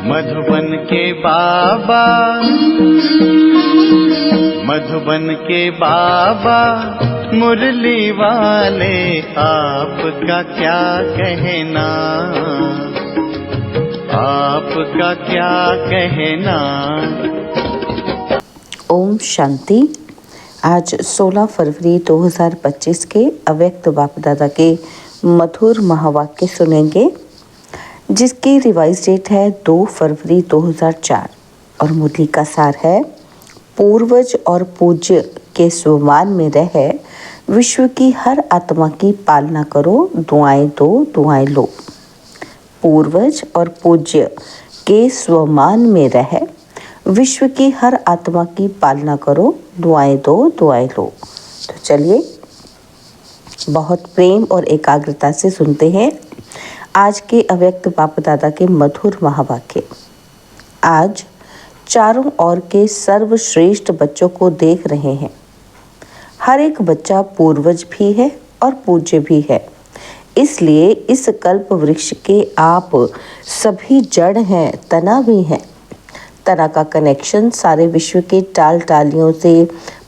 मधुबन के बाबा, मधुबन के बाबा मुरली वाले, आपका क्या कहना, आपका क्या कहना। ओम शांति। आज 16 फरवरी 2025 के अव्यक्त बाप दादा के मधुर महावाक्य सुनेंगे, जिसकी रिवाइज डेट है 2 फरवरी 2004 और मुरली का सार है, पूर्वज और पूज्य के स्वमान में रह विश्व की हर आत्मा की पालना करो, दुआएं दो दुआएं लो। पूर्वज और पूज्य के स्वमान में रह विश्व की हर आत्मा की पालना करो, दुआएं दो दुआएं लो। तो चलिए बहुत प्रेम और एकाग्रता से सुनते हैं आज के अव्यक्त बाप दादा के मधुर महावाक्य। आज चारों ओर के सर्वश्रेष्ठ बच्चों को देख रहे हैं। हर एक बच्चा पूर्वज भी है और पूज्य भी है, इसलिए इस कल्प वृक्ष के आप सभी जड़ हैं, तना भी हैं। तना का कनेक्शन सारे विश्व के टाल टालियों से,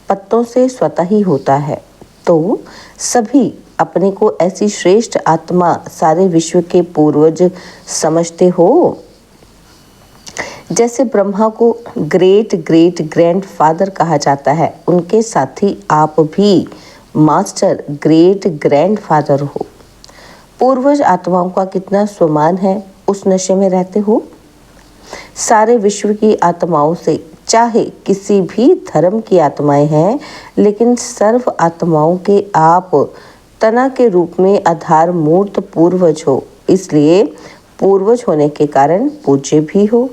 पत्तों से स्वतः ही होता है। तो सभी अपने को ऐसी श्रेष्ठ आत्मा, सारे विश्व के पूर्वज समझते हो। जैसे ब्रह्मा को ग्रेट ग्रेट ग्रैंडफादर कहा जाता है, उनके साथ ही आप भी मास्टर ग्रेट ग्रैंडफादर हो। पूर्वज आत्माओं का कितना सम्मान है, उस नशे में रहते हो। सारे विश्व की आत्माओं से, चाहे किसी भी धर्म की आत्माएं हैं, लेकिन सर्व आत्माओं के आप तना के रूप में आधार मूर्त पूर्वज हो, इसलिए पूर्वज होने के कारण पूज्य भी हो।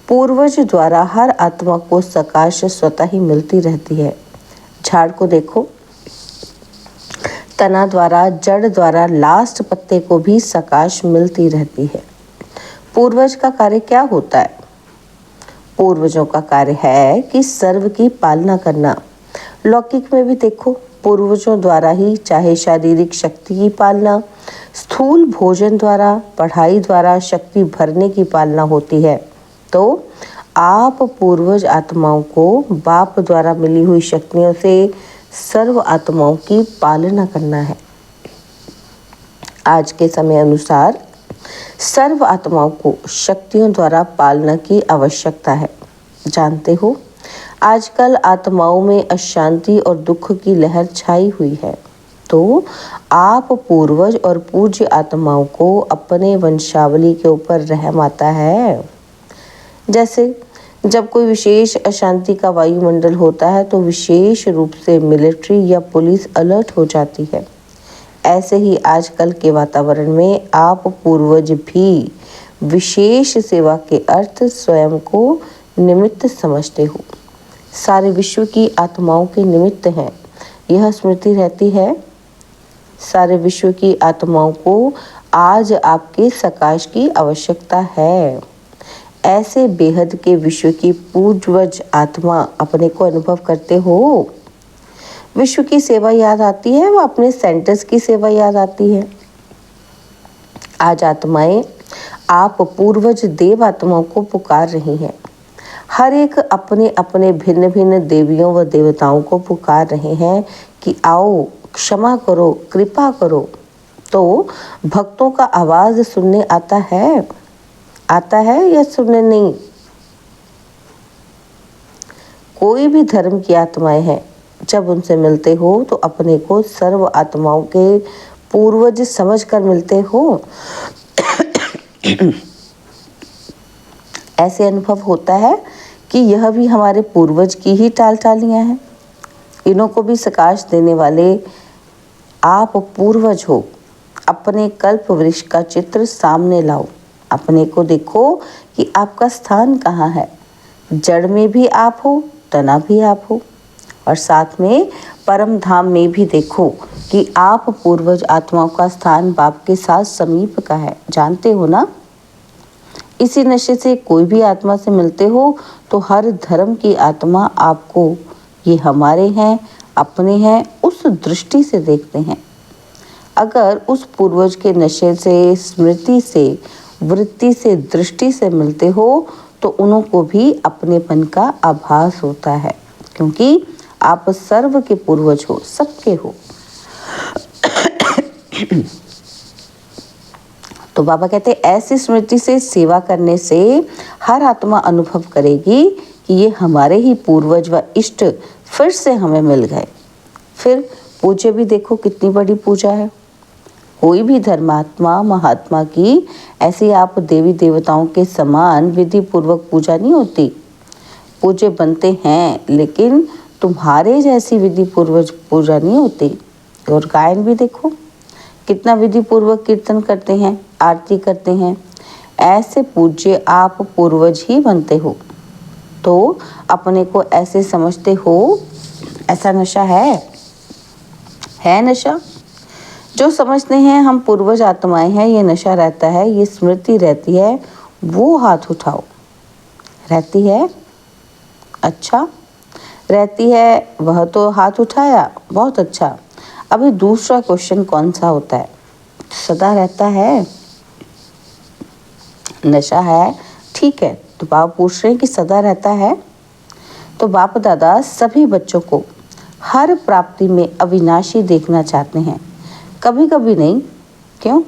पूर्वज द्वारा हर आत्मा को सकाश स्वतः ही मिलती रहती है। झाड़ को देखो, तना द्वारा, जड़ द्वारा लास्ट पत्ते को भी सकाश मिलती रहती है। पूर्वज का कार्य क्या होता है? पूर्वजों का कार्य है कि सर्व की पालना करना। लौकिक में भी देखो, पूर्वजों द्वारा ही चाहे शारीरिक शक्ति की पालना, स्थूल भोजन द्वारा, पढ़ाई द्वारा शक्ति भरने की पालना होती है। तो आप पूर्वज आत्माओं को बाप द्वारा मिली हुई शक्तियों से सर्व आत्माओं की पालना करना है। आज के समय अनुसार सर्व आत्माओं को शक्तियों द्वारा पालना की आवश्यकता है। जानते हो, आजकल आत्माओं में अशांति और दुख की लहर छाई हुई है। तो आप पूर्वज और पूज्य आत्माओं को अपने वंशावली के ऊपर रहम आता है। जैसे जब कोई विशेष अशांति का वायुमंडल होता है, तो विशेष रूप से मिलिट्री या पुलिस अलर्ट हो जाती है। ऐसे ही आजकल के वातावरण में आप पूर्वज भी विशेष सेवा के अर्थ स्वयं को निमित्त समझते हो। सारे विश्व की आत्माओं के निमित्त हैं, यह स्मृति रहती है। सारे विश्व की आत्माओं को आज आपके सकाश की आवश्यकता है। ऐसे बेहद के विश्व की पूर्वज आत्मा अपने को अनुभव करते हो। विश्व की सेवा याद आती है, वो अपने सेंटर्स की सेवा याद आती है। आज आत्माएं आप पूर्वज देव आत्माओं को पुकार रही हैं। हर एक अपने अपने भिन्न भिन्न देवियों व देवताओं को पुकार रहे हैं कि आओ, क्षमा करो, कृपा करो। तो भक्तों का आवाज सुनने आता है या सुनने नहीं? कोई भी धर्म की आत्माएं हैं, जब उनसे मिलते हो तो अपने को सर्व आत्माओं के पूर्वज समझकर मिलते हो। ऐसे अनुभव होता है कि यह भी हमारे पूर्वज की ही टालियां हैं। इन्हों को भी सकाश देने वाले आप पूर्वज हो। अपने कल्प वृक्ष का चित्र सामने लाओ, अपने को देखो कि आपका स्थान कहाँ है। जड़ में भी आप हो, तना भी आप हो, और साथ में परम धाम में भी देखो कि आप पूर्वज आत्माओं का स्थान बाप के साथ समीप का है। जानते हो ना? इसी नशे से कोई भी आत्मा से मिलते हो तो हर धर्म की आत्मा आपको ये हमारे हैं, अपने हैं, उस दृष्टि से देखते हैं। अगर उस पूर्वज के नशे से, स्मृति से वृत्ति से, दृष्टि से मिलते हो तो उनको भी अपनेपन का आभास होता है, क्योंकि आप सर्व के पूर्वज हो, सबके हो। तो बाबा कहते हैं ऐसी स्मृति से सेवा करने से हर आत्मा अनुभव करेगी कि ये हमारे ही पूर्वज व इष्ट फिर से हमें मिल गए। फिर पूजा भी देखो कितनी बड़ी पूजा है। कोई भी धर्मात्मा महात्मा की ऐसी आप देवी देवताओं के समान विधि पूर्वक पूजा नहीं होती। पूजे बनते हैं लेकिन तुम्हारे जैसी विधि पूर्वक पूजा नहीं होती। और गायन भी देखो कितना विधि पूर्वक कीर्तन करते हैं, आरती करते हैं। ऐसे पूज्य आप पूर्वज ही बनते हो। तो अपने को ऐसे समझते हो, ऐसा नशा है नशा। जो समझते हैं हम पूर्वज आत्माएं हैं, ये नशा रहता है, ये स्मृति रहती है, वो हाथ उठाओ। रहती है? अच्छा रहती है, वह तो हाथ उठाया, बहुत अच्छा। अभी दूसरा क्वेश्चन कौन सा होता है? सदा रहता है, नशा है, ठीक है। तो बाप पूछ रहे हैं कि सदा रहता है। तो बाप दादा सभी बच्चों को हर प्राप्ति में अविनाशी देखना चाहते हैं, कभी कभी नहीं। क्यों?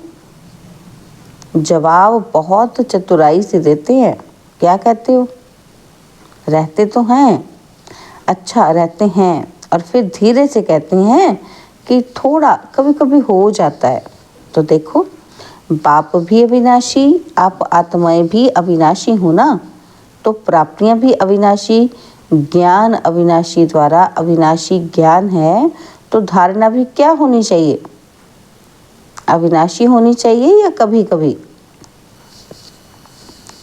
जवाब बहुत चतुराई से देते हैं। क्या कहते हो? रहते तो हैं, अच्छा रहते हैं, और फिर धीरे से कहते हैं कि थोड़ा कभी कभी हो जाता है। तो देखो बाप भी अविनाशी, आप आत्माएं भी अविनाशी हो ना, तो प्राप्तियां भी अविनाशी, ज्ञान अविनाशी द्वारा अविनाशी ज्ञान है, तो धारणा भी क्या होनी चाहिए? अविनाशी होनी चाहिए या कभी कभी?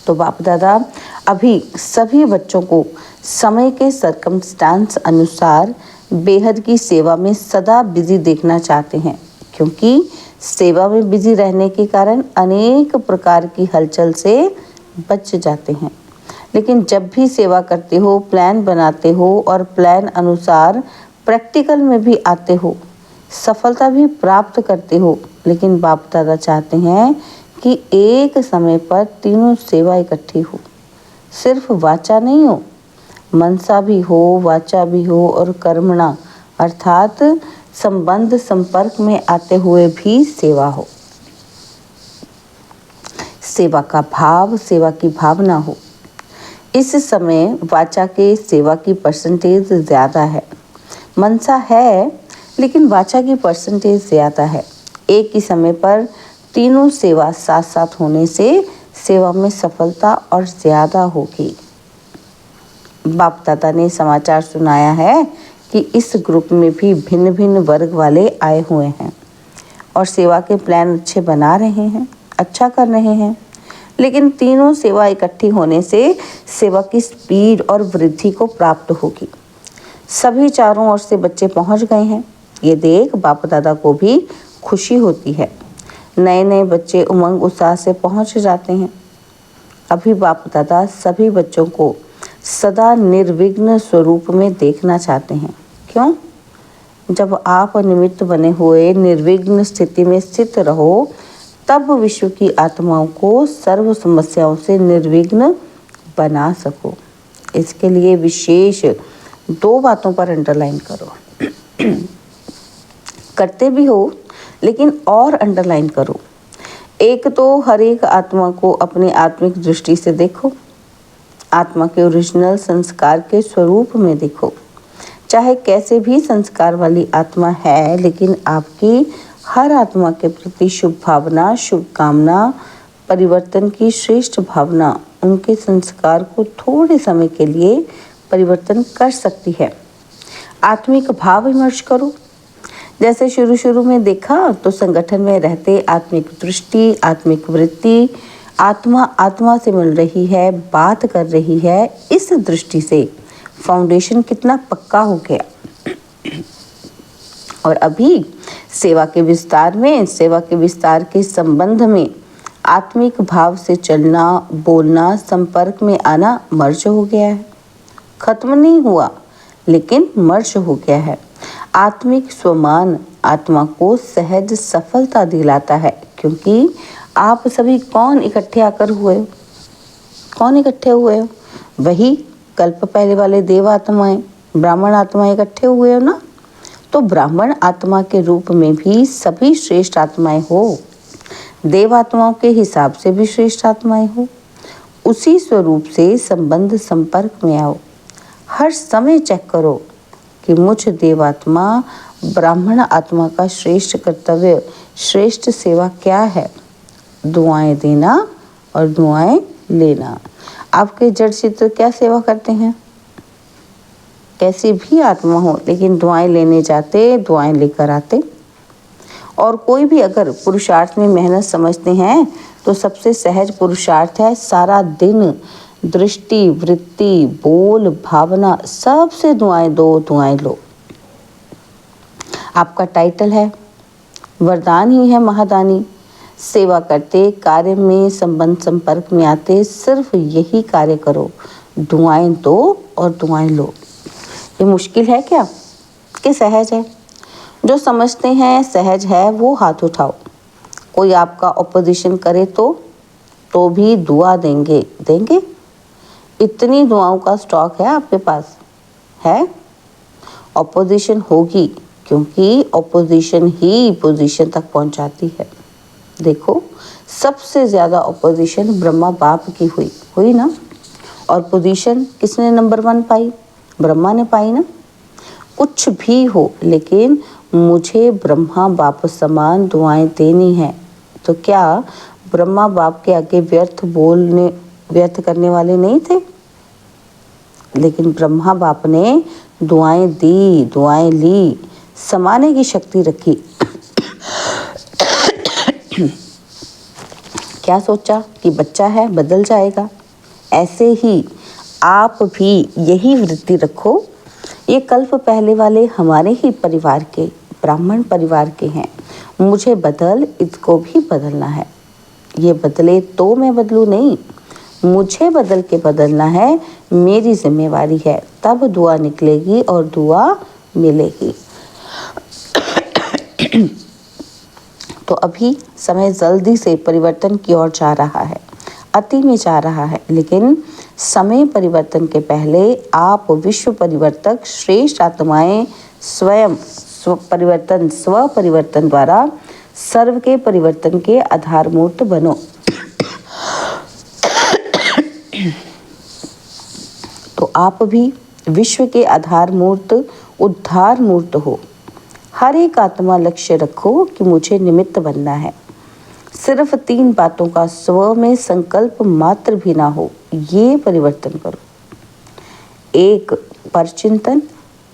तो बाप दादा अभी सभी बच्चों को समय के सर्कमस्टांस अनुसार बेहद की सेवा में सदा बिजी देखना चाहते हैं, क्योंकि सेवा में बिजी रहने के कारण अनेक प्रकार की हलचल से बच जाते हैं। लेकिन जब भी सेवा करते हो, प्लान बनाते हो और प्लान अनुसार प्रैक्टिकल में भी आते हो, सफलता भी प्राप्त करते हो। लेकिन बाप दादा चाहते हैं कि एक समय पर तीनों सेवा इकट्ठी हो, सिर्फ वाचा नहीं हो, मनसा भी हो, वाचा भी हो और कर्मणा अर्थात संबंध संपर्क में आते हुए भी सेवा हो। सेवा का भाव, सेवा की भावना हो। इस समय वाचा के सेवा की परसेंटेज ज़्यादा है, मनसा है लेकिन वाचा की परसेंटेज ज़्यादा है। एक ही समय पर तीनों सेवा साथ साथ होने से सेवा में सफलता और ज़्यादा होगी। बाप दादा ने समाचार सुनाया है कि इस ग्रुप में भी भिन्न भिन्न वर्ग वाले आए हुए हैं और सेवा के प्लान अच्छे बना रहे हैं, अच्छा कर रहे हैं। लेकिन तीनों सेवा इकट्ठी होने से सेवा की स्पीड और वृद्धि को प्राप्त होगी। सभी चारों ओर से बच्चे पहुंच गए हैं। ये देख बाप दादा को भी खुशी होती है। नए नए बच्चे उमंग उत्साह से पहुंच जाते हैं। अभी बाप दादा सभी बच्चों को सदा निर्विघ्न स्वरूप में देखना चाहते हैं। क्यों? जब आप निमित्त बने हुए निर्विघ्न स्थिति में स्थित रहो, तब विश्व की आत्माओं को सर्व समस्याओं से निर्विघ्न बना सको। इसके लिए विशेष 2 बातों पर अंडरलाइन करो। करते भी हो लेकिन और अंडरलाइन करो। एक तो हर एक आत्मा को अपनी आत्मिक दृष्टि से देखो, आत्मा के ओरिजिनल संस्कार के स्वरूप में देखो। चाहे कैसे भी संस्कार वाली आत्मा है, लेकिन आपकी हर आत्मा के प्रति शुभ भावना, शुभकामना, परिवर्तन की श्रेष्ठ भावना उनके संस्कार को थोड़े समय के लिए परिवर्तन कर सकती है। आत्मिक भाव विमर्श करो। जैसे शुरू में देखा तो संगठन में रहते आत्मिक दृष्टि, आत्मिक वृत्ति, आत्मा से मिल रही है, बात कर रही है। इस दृष्टि से फाउंडेशन कितना पक्का हो गया। और अभी सेवा के विस्तार के संबंध में आत्मिक भाव से चलना, बोलना, संपर्क में आना मर्ज हो गया है। खत्म नहीं हुआ लेकिन मर्ज हो गया है। आत्मिक स्वमान आत्मा को सहज सफलता दिलाता है, क्योंकि आप सभी कौन इकट्ठे आकर हुए हो? कौन इकट्ठे हुए हो? वही कल्प पहले वाले देव आत्माएं, ब्राह्मण आत्माएं इकट्ठे हुए हो ना। तो ब्राह्मण आत्मा के रूप में भी सभी श्रेष्ठ आत्माएं हो, देव आत्माओं के हिसाब से भी श्रेष्ठ आत्माएं हो। उसी स्वरूप से संबंध संपर्क में आओ। हर समय चेक करो कि मुझ देवात्मा ब्राह्मण आत्मा का श्रेष्ठ कर्तव्य, श्रेष्ठ सेवा क्या है? दुआएं देना और दुआएं लेना। आपके जड़ चित्र क्या सेवा करते हैं? कैसी भी आत्मा हो, लेकिन दुआएं लेने जाते, दुआएं लेकर आते। और कोई भी अगर पुरुषार्थ में मेहनत समझते हैं तो सबसे सहज पुरुषार्थ है सारा दिन दृष्टि, वृत्ति, बोल, भावना सबसे दुआएं दो, दुआएं लो। आपका टाइटल है, वरदान ही है महादानी। सेवा करते, कार्य में संबंध संपर्क में आते, सिर्फ यही कार्य करो, दुआएं दो और दुआएं लो। ये मुश्किल है क्या कि सहज है? जो समझते हैं सहज है वो हाथ उठाओ। कोई आपका ऑपोजिशन करे तो भी दुआ देंगे। इतनी दुआओं का स्टॉक है आपके पास है। ऑपोजिशन होगी क्योंकि ऑपोजिशन ही पोजीशन तक पहुंचाती है। देखो, सबसे ज़्यादा ऑपोजिशन ब्रह्मा बाप की हुई ना। और पोजीशन किसने नंबर 1 पाई? ब्रह्मा ने पाई ना। कुछ भी हो, लेकिन मुझे ब्रह्मा बाप समान दुआएं देनी है। तो क्या ब्रह्मा बाप के आगे व्यर्थ करने वाले नहीं थे? लेकिन ब्रह्मा बाप ने दुआएं दी, दुआएं ली, समाने की शक्ति रखी। क्या सोचा कि बच्चा है बदल जाएगा? ऐसे ही आप भी यही वृत्ति रखो। ये कल्प पहले वाले हमारे ही परिवार के, ब्राह्मण परिवार के हैं। मुझे बदल, इसको भी बदलना है। ये बदले तो मैं बदलूं नहीं, मुझे बदल के बदलना है, मेरी जिम्मेवारी है। तब दुआ निकलेगी और दुआ मिलेगी। तो अभी समय जल्दी से परिवर्तन की ओर जा रहा है, अति में जा रहा है। लेकिन समय परिवर्तन के पहले आप विश्व परिवर्तक श्रेष्ठ आत्माएं स्वयं स्व परिवर्तन द्वारा सर्व के परिवर्तन के आधार मूर्त बनो। तो आप भी विश्व के आधार मूर्त, उद्धार मूर्त हो। हर एक आत्मा लक्ष्य रखो कि मुझे निमित्त बनना है। सिर्फ 3 बातों का स्व में संकल्प मात्र भी ना हो, ये परिवर्तन करो। 1 परचिंतन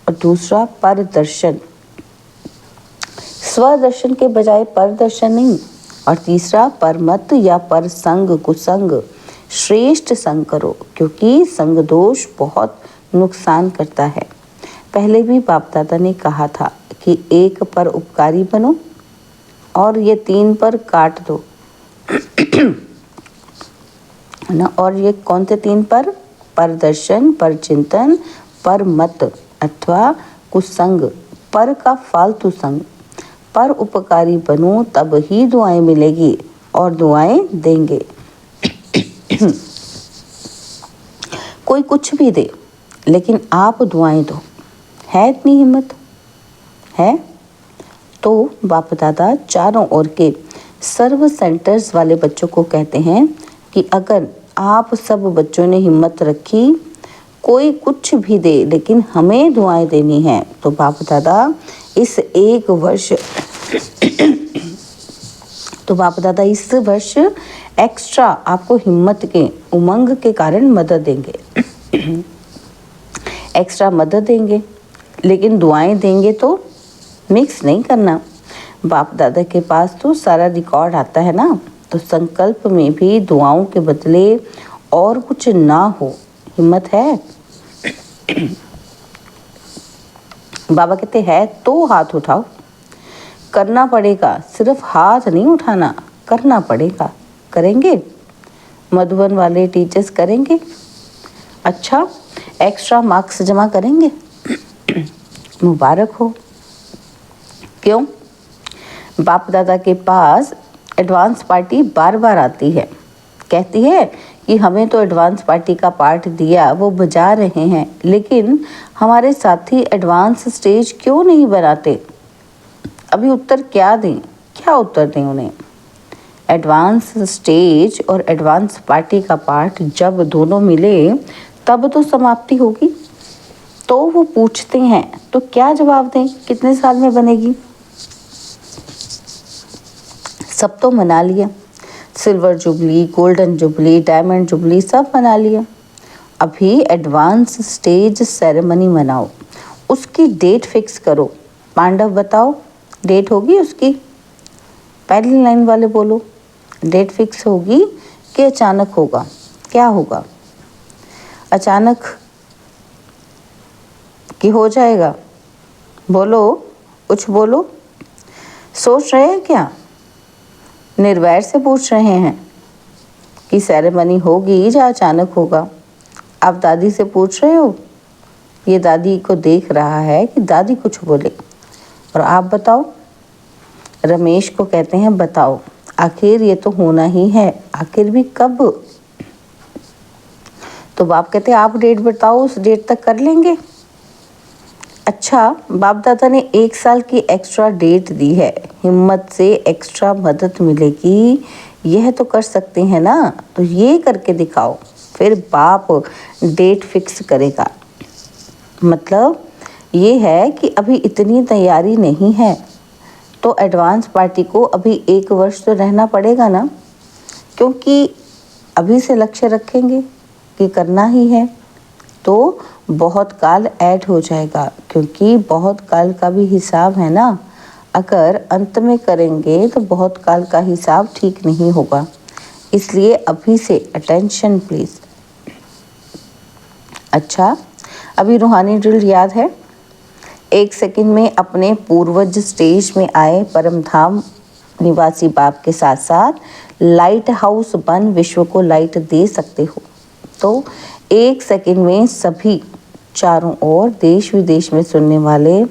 और दूसरा परदर्शन। स्वदर्शन के बजाय परदर्शन नहीं। और तीसरा परमत या परसंग, कुसंग, श्रेष्ठ संग करो, क्योंकि संग दोष बहुत नुकसान करता है। पहले भी बाप दादा ने कहा था कि 1 पर उपकारी बनो और ये 3 पर काट दो ना। और ये कौन से 3 पर? परदर्शन, परचिंतन, परमत अथवा कुसंग, पर का फालतू संग। पर उपकारी बनो, तब ही दुआएं मिलेगी और दुआएं देंगे। कोई कुछ भी दे, लेकिन आप दुआएं दो। है इतनी हिम्मत? है? तो बाप दादा चारों ओर के सर्व सेंटर्स वाले बच्चों को कहते हैं कि अगर आप सब बच्चों ने हिम्मत रखी, कोई कुछ भी दे लेकिन हमें दुआएं देनी है, तो बाप दादा इस 1 वर्ष एक्स्ट्रा आपको हिम्मत के उमंग के कारण मदद देंगे। एक्स्ट्रा मदद देंगे, लेकिन दुआएं देंगे तो मिक्स नहीं करना। बाप दादा के पास तो सारा रिकॉर्ड आता है ना। तो संकल्प में भी दुआओं के बदले और कुछ ना हो। हिम्मत है? बाबा कहते हैं तो हाथ उठाओ। करना पड़ेगा, सिर्फ हाथ नहीं उठाना, करना पड़ेगा। करेंगे? मधुबन वाले टीचर्स करेंगे? अच्छा, एक्स्ट्रा मार्क्स जमा करेंगे? मुबारक हो। क्यों? बाप दादा के पास एडवांस पार्टी बार बार आती है, कहती है कि हमें तो एडवांस पार्टी का पार्ट दिया, वो बजा रहे हैं, लेकिन हमारे साथी एडवांस स्टेज क्यों नहीं बनाते? अभी उत्तर क्या दें, क्या उत्तर दें उन्हें? एडवांस स्टेज और एडवांस पार्टी का पार्ट जब दोनों मिले तब तो समाप्ति होगी। तो वो पूछते हैं, तो क्या जवाब दें, कितने साल में बनेगी? सब तो मना लिया, silver jubilee, golden jubilee, diamond jubilee सब मना लिया। अभी एडवांस स्टेज सेरेमनी मनाओ, उसकी डेट फिक्स करो। पांडव बताओ, डेट होगी उसकी? पहली लाइन वाले बोलो, डेट फिक्स होगी कि अचानक होगा? क्या होगा? अचानक कि हो जाएगा? बोलो, कुछ बोलो। सोच रहे हैं क्या? निर्वैर से पूछ रहे हैं कि सेरेमनी होगी या अचानक होगा? आप दादी से पूछ रहे हो, ये दादी को देख रहा है कि दादी कुछ बोले। और आप बताओ? रमेश को कहते हैं बताओ, आखिर ये तो होना ही है, आखिर भी कब? तो बाप कहते हैं आप डेट बताओ, उस डेट तक कर लेंगे। अच्छा, बाप दादा ने 1 साल की एक्स्ट्रा डेट दी है, हिम्मत से एक्स्ट्रा मदद मिलेगी, यह तो कर सकते हैं ना, तो ये करके दिखाओ, फिर बाप डेट फिक्स करेगा। मतलब ये है कि अभी इतनी तैयारी नहीं है, तो एडवांस पार्टी को अभी 1 वर्ष तो रहना पड़ेगा ना, क्योंकि अभी से लक्ष्य रखेंगे कि करना ही है, तो बहुत काल ऐड हो जाएगा, क्योंकि बहुत काल का भी हिसाब है ना। अगर अंत में करेंगे तो बहुत काल का हिसाब ठीक नहीं होगा, इसलिए अभी से अटेंशन प्लीज। अच्छा, अभी रूहानी ड्रिल याद है? 1 सेकंड में अपने पूर्वज स्टेज में आए परम धाम निवासी बाप के साथ साथ लाइट हाउस बन विश्व को लाइट दे सकते हो। तो 1 सेकंड में सभी चारों ओर देश विदेश में सुनने वाले,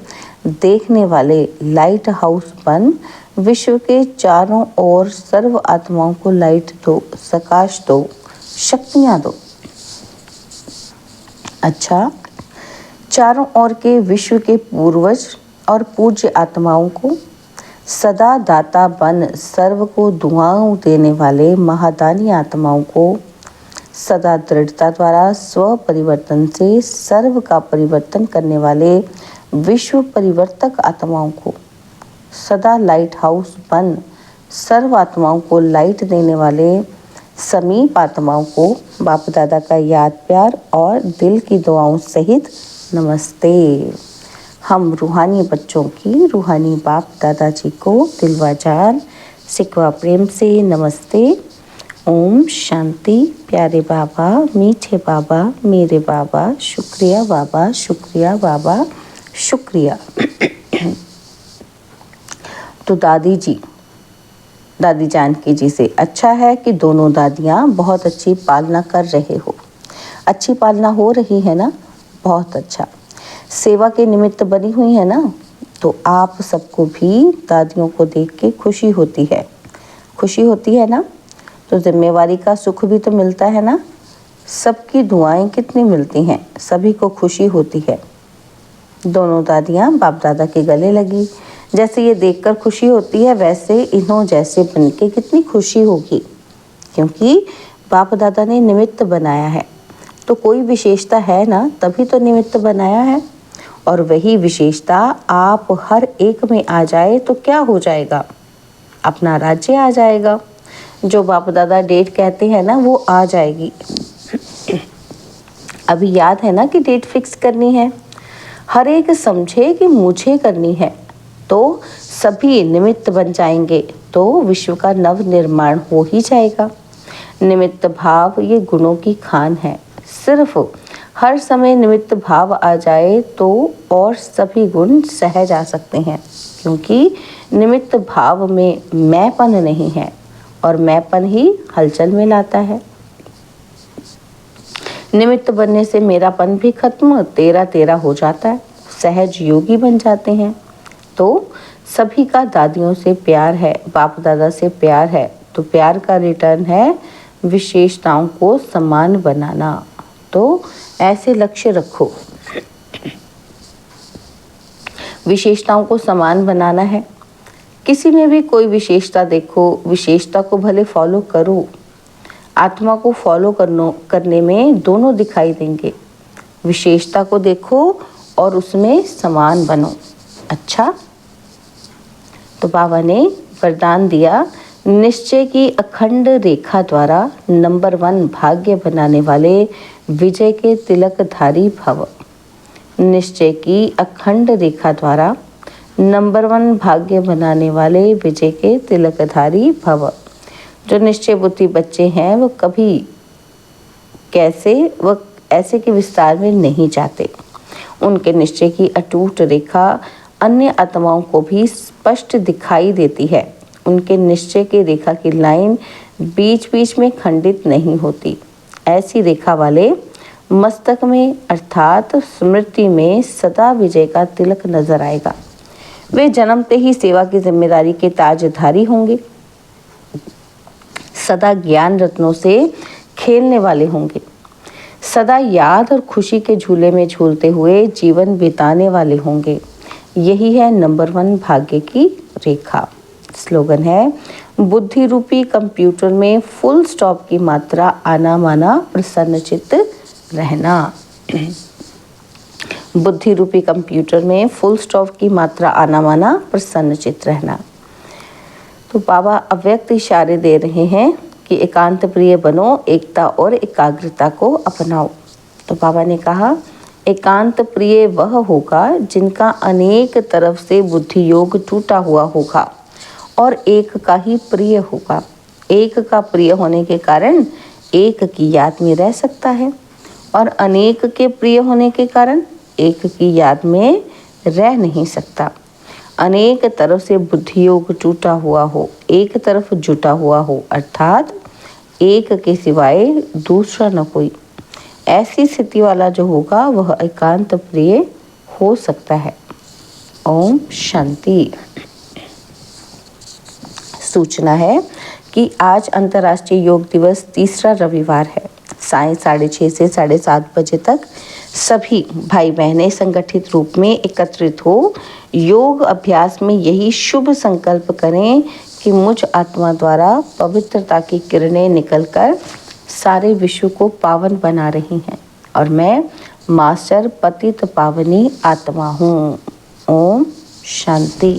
देखने वाले लाइट हाउस बन विश्व के चारों ओर सर्व आत्माओं को लाइट दो, प्रकाश दो, शक्तियाँ दो। अच्छा, चारों ओर के विश्व के पूर्वज और पूज्य आत्माओं को सदा दाता बन सर्व को दुआओं देने वाले महादानी आत्माओं को सदा दृढ़ता द्वारा स्व परिवर्तन से सर्व का परिवर्तन करने वाले विश्व परिवर्तक आत्माओं को सदा लाइट हाउस बन सर्व आत्माओं को लाइट देने वाले समीप आत्माओं को बाप दादा का याद प्यार और दिल की दुआओं सहित नमस्ते। हम रूहानी बच्चों की रूहानी बाप दादाजी को दिलवाजार सिकवा प्रेम से नमस्ते। ओम शांति। प्यारे बाबा, मीठे बाबा, मेरे बाबा, शुक्रिया बाबा, शुक्रिया बाबा, शुक्रिया। तो दादी जानकी जी से अच्छा है कि दोनों दादियाँ बहुत अच्छी पालना कर रहे हो। अच्छी पालना हो रही है ना, बहुत अच्छा। सेवा के निमित्त बनी हुई है ना, तो आप सबको भी दादियों को देख के खुशी होती है, खुशी होती है ना। तो जिम्मेवारी का सुख भी तो मिलता है ना, सबकी दुआएं कितनी मिलती हैं, सभी को खुशी होती है। दोनों दादियाँ बाप दादा के गले लगी, जैसे ये देखकर खुशी होती है, वैसे इन्हों जैसे बनके कितनी खुशी होगी, क्योंकि बाप दादा ने निमित्त बनाया है। तो कोई विशेषता है ना, तभी तो निमित्त बनाया है, और वही विशेषता आप हर एक में आ जाए तो क्या हो जाएगा, अपना राज्य आ जाएगा। जो बाप दादा डेट कहते हैं ना, वो आ जाएगी। अभी याद है ना कि डेट फिक्स करनी है, हर एक समझे कि मुझे करनी है, तो सभी निमित्त बन जाएंगे, तो विश्व का नव निर्माण हो ही जाएगा। निमित्त भाव ये गुणों की खान है, सिर्फ हर समय निमित्त भाव आ जाए तो और सभी गुण सहज आ सकते हैं, क्योंकि निमित्त भाव में मैंपन नहीं है, और मैंपन ही हलचल में लाता है। निमित्त बनने से मेरापन भी खत्म, तेरा तेरा हो जाता है, सहज योगी बन जाते हैं। तो सभी का दादियों से प्यार है, बाप दादा से प्यार है, तो प्यार का रिटर्न है विशेषताओं को समान बनाना। तो ऐसे लक्ष्य रखो, विशेषताओं को समान बनाना है। किसी में भी कोई विशेषता देखो, विशेषता को भले फॉलो करो, आत्मा को फॉलो करने में दोनों दिखाई देंगे। विशेषता को देखो और उसमें समान बनो। अच्छा, तो बाबा ने वरदान दिया, निश्चय की अखंड रेखा द्वारा नंबर 1 भाग्य बनाने वाले विजय के तिलकधारी भव। निश्चय की अखंड रेखा द्वारा नंबर 1 भाग्य बनाने वाले विजय के तिलकधारी भव। जो निश्चय बुद्धि बच्चे हैं वो कभी वह ऐसे के विस्तार में नहीं जाते। उनके निश्चय की अटूट रेखा अन्य आत्माओं को भी स्पष्ट दिखाई देती है। उनके निश्चय की रेखा की लाइन बीच बीच में खंडित नहीं होती। ऐसी रेखा वाले मस्तक में अर्थात स्मृति में सदा विजय का तिलक नजर आएगा। वे जन्मते ही सेवा की जिम्मेदारी के ताजधारी होंगे, सदा ज्ञान रत्नों से खेलने वाले होंगे, सदा याद और खुशी के झूले में झूलते हुए जीवन बिताने वाले होंगे। यही है नंबर 1 भाग्य की रेखा। स्लोगन है, बुद्धि रूपी कंप्यूटर में फुल स्टॉप की मात्रा आना माना प्रसन्नचित्त रहना। बुद्धि रूपी कंप्यूटर में फुल स्टॉप की मात्रा आना माना प्रसन्नचित्त रहना। तो बाबा अव्यक्त इशारे दे रहे हैं कि एकांत प्रिय बनो, एकता और एकाग्रता को अपनाओ। तो बाबा ने कहा, एकांत प्रिय वह होगा जिनका अनेक तरफ से बुद्धि योग टूटा हुआ होगा और एक का ही प्रिय होगा। एक का प्रिय होने के कारण एक की याद में रह सकता है और अनेक के प्रिय होने के कारण एक की याद में रह नहीं सकता। अनेक तरफ से बुद्धि योग टूटा हुआ हो, एक तरफ जुटा हुआ हो, अर्थात एक के सिवाय दूसरा न कोई, ऐसी स्थिति वाला जो होगा वह एकांत प्रिय हो सकता है। ओम शांति। सूचना है कि आज अंतर्राष्ट्रीय योग दिवस तीसरा रविवार है। सायं 6:30 से 7:30 बजे तक सभी भाई बहनें संगठित रूप में एकत्रित हो योग अभ्यास में यही शुभ संकल्प करें कि मुझ आत्मा द्वारा पवित्रता की किरणें निकलकर सारे विश्व को पावन बना रही हैं और मैं मास्टर पतित पावनी आत्मा हूँ। ओम शांति।